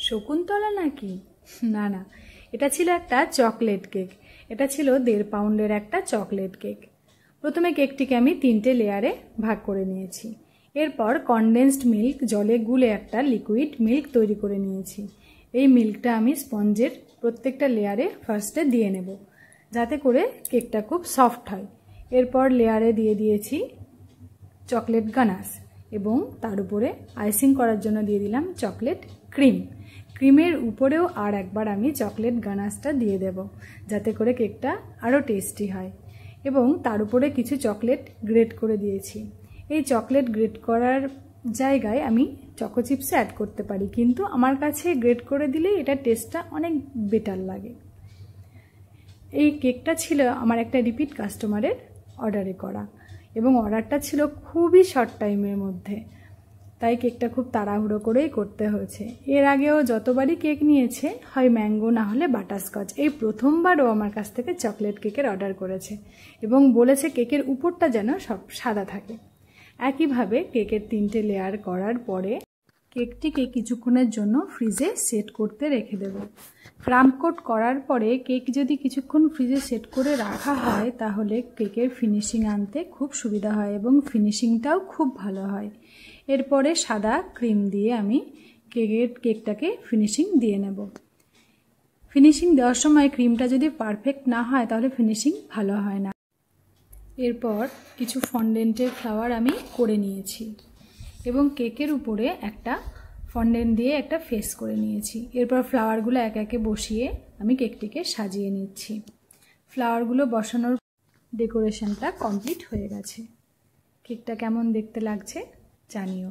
শকুন্তলা নাকি? না না, এটা ছিল একটা চকলেট কেক। এটা ছিল 1.5 পাউন্ডের একটা চকলেট কেক। প্রথমে কেকটিকে আমি 3টে লেয়ারে ভাগ করে নিয়েছি। এরপর কনডেন্সড মিল্ক জলে গুলে একটা লিকুইড মিল্ক তৈরি করে নিয়েছি। এই মিল্কটা আমি স্পঞ্জের প্রত্যেকটা লেয়ারে ফার্স্টে দিয়ে নেব, যাতে করে কেকটা খুব সফট হয়। এরপর লেয়ারে দিয়ে দিয়েছি চকলেট গানাশ এবং তার উপরে আইসিং করার জন্য দিয়ে দিলাম চকলেট ক্রিম। ক্রিমের উপরেও আর একবার আমি চকলেট গানাশটা দিয়ে দেব, যাতে করে কেকটা আরও টেস্টি হয়। এবং তার উপরে কিছু চকলেট গ্রেট করে দিয়েছি। এই চকলেট গ্রেট করার জায়গায় আমি চকো চিপস অ্যাড করতে পারি, কিন্তু আমার কাছে গ্রেট করে দিলে এটা টেস্টটা অনেক বেটার লাগে। এই কেকটা ছিল আমার একটা রিপিট কাস্টমারের অর্ডারে করা, এবং অর্ডারটা ছিল খুবই শর্ট টাইমের মধ্যে, তাই কেকটা খুব তাড়াহুড়ো করেই করতে হয়েছে। এর আগেও যতবারই কেক নিয়েছে, হয় ম্যাঙ্গো না হলে বাটারস্কচ, এই প্রথমবারও আমার কাছ থেকে চকলেট কেকের অর্ডার করেছে এবং বলেছে কেকের উপরটা যেন সব সাদা থাকে। একইভাবে কেকের 3টে লেয়ার করার পরে কেকটিকে কিছুক্ষণের জন্য ফ্রিজে সেট করতে রেখে দেব। ক্রাম্প কোট করার পরে কেক যদি কিছুক্ষণ ফ্রিজে সেট করে রাখা হয়, তাহলে কেকের ফিনিশিং আনতে খুব সুবিধা হয় এবং ফিনিশিংটাও খুব ভালো হয়। এরপরে সাদা ক্রিম দিয়ে আমি কেকটাকে ফিনিশিং দিয়ে নেব। ফিনিশিং দেওয়ার সময় ক্রিমটা যদি পারফেক্ট না হয়, তাহলে ফিনিশিং ভালো হয় না। এরপর কিছু ফন্ডেন্টের ফ্লাওয়ার আমি করে নিয়েছি এবং কেকের উপরে একটা ফন্ডেন্ট দিয়ে একটা ফেস করে নিয়েছি। এরপর ফ্লাওয়ারগুলো একে একে বসিয়ে আমি কেকটিকে সাজিয়ে নিচ্ছি। ফ্লাওয়ারগুলো বসানোর ডেকোরেশনটা কমপ্লিট হয়ে গেছে। কেকটা কেমন দেখতে লাগছে জানিও।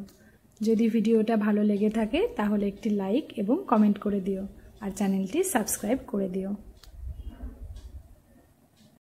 যদি ভিডিওটা ভালো লেগে থাকে তাহলে একটি লাইক এবং কমেন্ট করে দিও, আর চ্যানেলটি সাবস্ক্রাইব করে দিও।